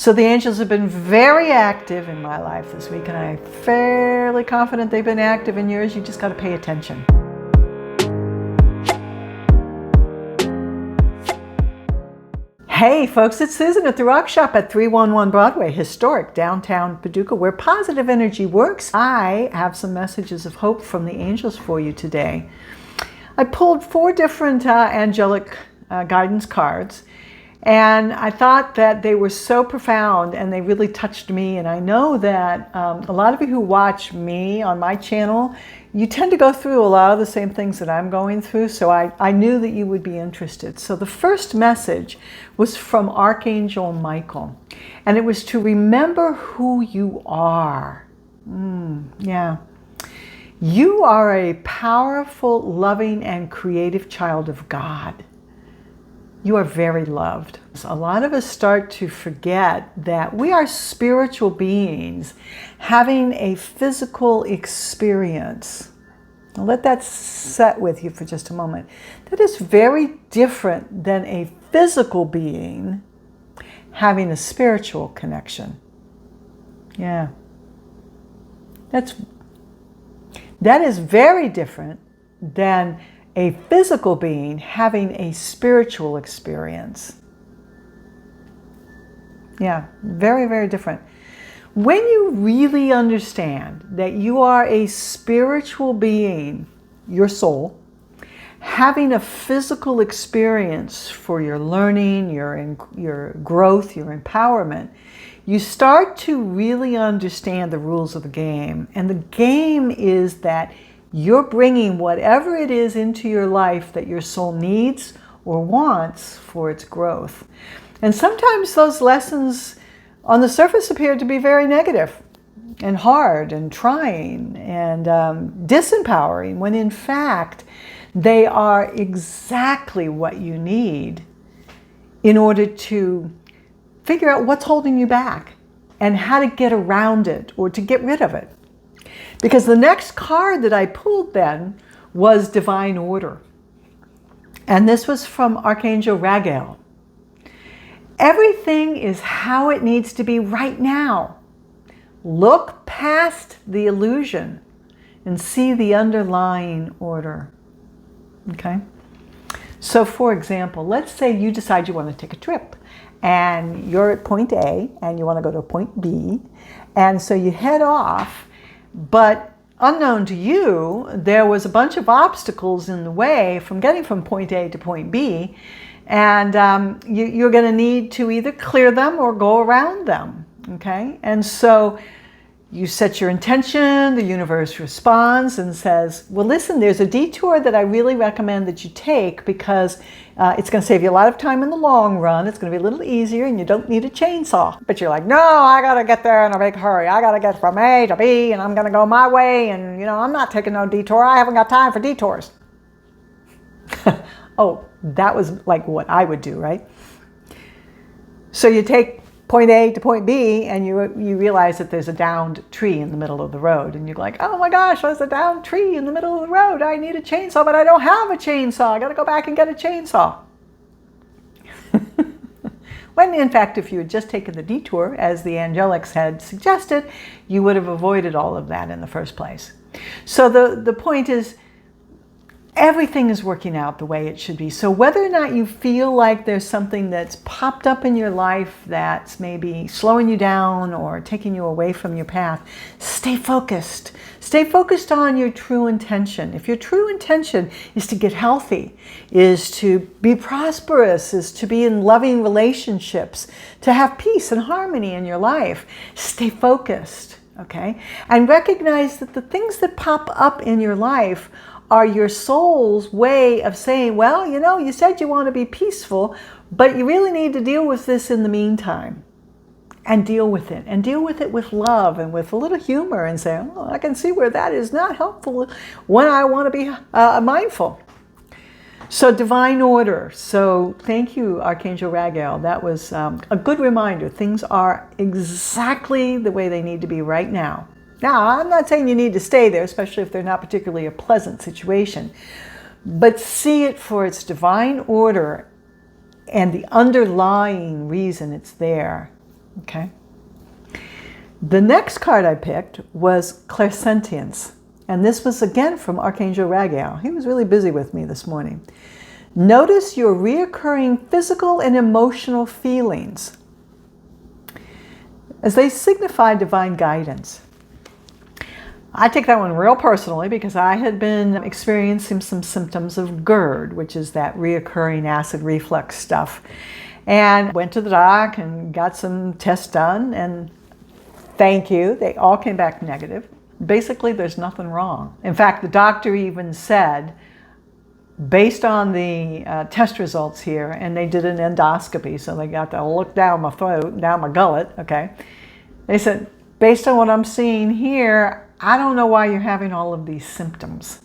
So the angels have been very active in my life this week, and I'm fairly confident they've been active in yours. You just got to pay attention. Hey folks, it's Susan at the Rock Shop at 311 Broadway, historic downtown Paducah, where positive energy works. I have some messages of hope from the angels for you today. I pulled 4 different angelic guidance cards, and I thought that they were so profound and they really touched me. And I know that a lot of you who watch me on my channel, you tend to go through a lot of the same things that I'm going through. So I knew that you would be interested. So the first message was from Archangel Michael, and it was to remember who you are. Yeah. You are a powerful, loving, and creative child of God. You are very loved. A lot of us start to forget that we are spiritual beings having a physical experience. Now let that set with you for just a moment. That is very different than a physical being having a spiritual connection. Yeah. That is very different than a physical being having a spiritual experience. Yeah, very, very different. When you really understand that you are a spiritual being, your soul, having a physical experience for your learning, your growth, your empowerment, you start to really understand the rules of the game. And the game is that you're bringing whatever it is into your life that your soul needs or wants for its growth. And sometimes those lessons on the surface appear to be very negative and hard and trying and disempowering, when in fact they are exactly what you need in order to figure out what's holding you back and how to get around it or to get rid of it. Because the next card that I pulled then was Divine Order. And this was from Archangel Raguel. Everything is how it needs to be right now. Look past the illusion and see the underlying order. Okay? So for example, let's say you decide you want to take a trip and you're at point A and you want to go to point B. And so you head off. But unknown to you, there was a bunch of obstacles in the way from getting from point A to point B, and you're going to need to either clear them or go around them, okay? And so you set your intention, the universe responds and says, well, listen, there's a detour that I really recommend that you take because it's going to save you a lot of time in the long run. It's going to be a little easier and you don't need a chainsaw. But you're like, no, I got to get there in a big hurry. I got to get from A to B and I'm going to go my way. And, I'm not taking no detour. I haven't got time for detours. Oh, that was like what I would do, right? So you take point A to point B, and you realize that there's a downed tree in the middle of the road. And you're like, oh my gosh, there's a downed tree in the middle of the road. I need a chainsaw, but I don't have a chainsaw. I got to go back and get a chainsaw. When in fact, if you had just taken the detour, as the angelics had suggested, you would have avoided all of that in the first place. So the point is, everything is working out the way it should be. So whether or not you feel like there's something that's popped up in your life that's maybe slowing you down or taking you away from your path, stay focused. Stay focused on your true intention. If your true intention is to get healthy, is to be prosperous, is to be in loving relationships, to have peace and harmony in your life, stay focused, okay? And recognize that the things that pop up in your life are your soul's way of saying, well, you said you want to be peaceful, but you really need to deal with this in the meantime. And deal with it. And deal with it with love and with a little humor and say, oh, I can see where that is not helpful when I want to be mindful. So Divine Order. So thank you, Archangel Raguel. That was a good reminder. Things are exactly the way they need to be right now. Now, I'm not saying you need to stay there, especially if they're not particularly a pleasant situation, but see it for its divine order and the underlying reason it's there. Okay. The next card I picked was Clairsentience. And this was again from Archangel Raguel. He was really busy with me this morning. Notice your reoccurring physical and emotional feelings as they signify divine guidance. I take that one real personally because I had been experiencing some symptoms of GERD, which is that reoccurring acid reflux stuff. And went to the doc and got some tests done, and thank you, they all came back negative. Basically, there's nothing wrong. In fact, the doctor even said, based on the test results here, and they did an endoscopy, so they got to look down my throat, down my gullet, okay? They said, based on what I'm seeing here, I don't know why you're having all of these symptoms.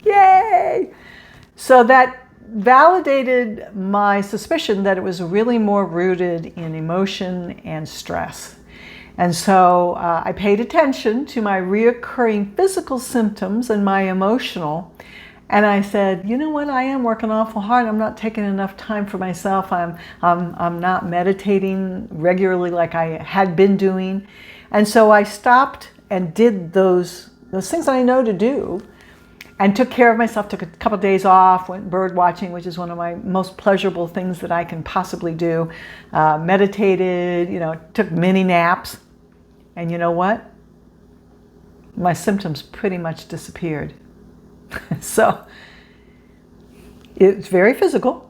Yay! So that validated my suspicion that it was really more rooted in emotion and stress. And so I paid attention to my reoccurring physical symptoms and my emotional. And I said, you know what, I am working awful hard. I'm not taking enough time for myself. I'm not meditating regularly like I had been doing. And so I stopped and did those things that I know to do and took care of myself, took a couple of days off, went bird watching, which is one of my most pleasurable things that I can possibly do. Meditated, took mini naps. And you know what? My symptoms pretty much disappeared. So it's very physical,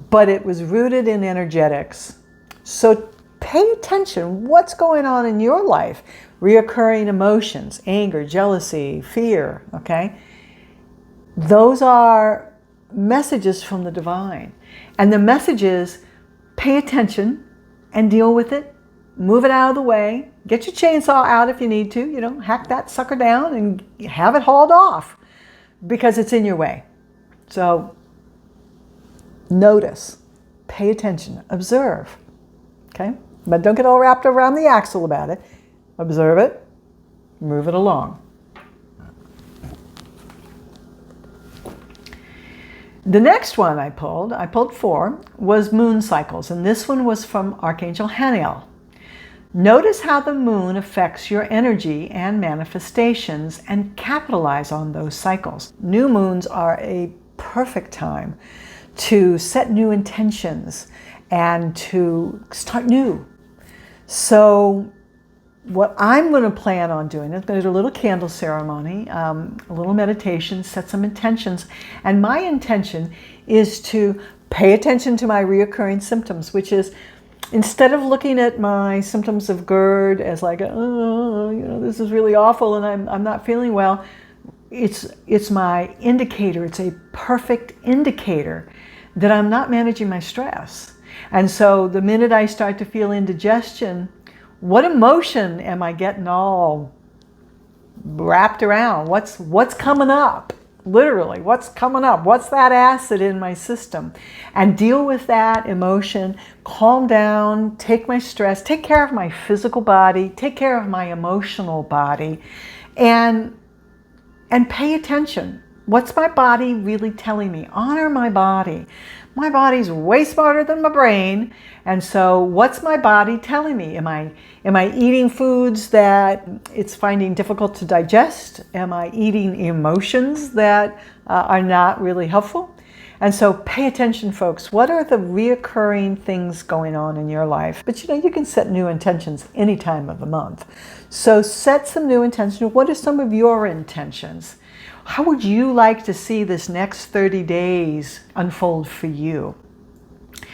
but it was rooted in energetics. So pay attention. What's going on in your life? Reoccurring emotions, anger, jealousy, fear, okay? Those are messages from the divine. And the message is pay attention and deal with it. Move it out of the way. Get your chainsaw out if you need to. Hack that sucker down and have it hauled off because it's in your way. So notice, pay attention, observe, okay? But don't get all wrapped around the axle about it. Observe it, move it along. The next one I pulled 4, was moon cycles, and this one was from Archangel Raguel. Notice how the moon affects your energy and manifestations and capitalize on those cycles. New moons are a perfect time to set new intentions and to start new. So what I'm going to plan on doing is going to do a little candle ceremony, a little meditation, set some intentions. And my intention is to pay attention to my reoccurring symptoms, which is instead of looking at my symptoms of GERD as like, oh, this is really awful and I'm not feeling well, it's my indicator. It's a perfect indicator that I'm not managing my stress. And so the minute I start to feel indigestion, what emotion am I getting all wrapped around? What's coming up? Literally, what's coming up? What's that acid in my system? And deal with that emotion, calm down, take my stress, take care of my physical body, take care of my emotional body, and pay attention. What's my body really telling me? Honor my body. My body's way smarter than my brain. And so what's my body telling me? Am I eating foods that it's finding difficult to digest? Am I eating emotions that are not really helpful? And so pay attention, folks. What are the reoccurring things going on in your life? But you can set new intentions any time of the month. So set some new intentions. What are some of your intentions? How would you like to see this next 30 days unfold for you?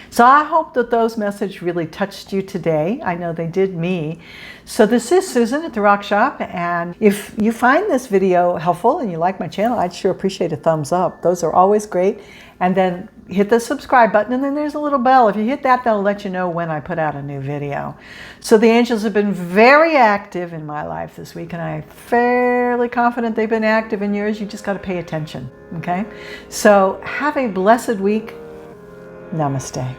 So I hope that those messages really touched you today. I know they did me. So this is Susan at The Rock Shop, and if you find this video helpful and you like my channel, I'd sure appreciate a thumbs up. Those are always great. And then hit the subscribe button, and then there's a little bell. If you hit that, that'll let you know when I put out a new video. So the angels have been very active in my life this week, and I'm fairly confident they've been active in yours. You just got to pay attention, okay? So have a blessed week. Namaste.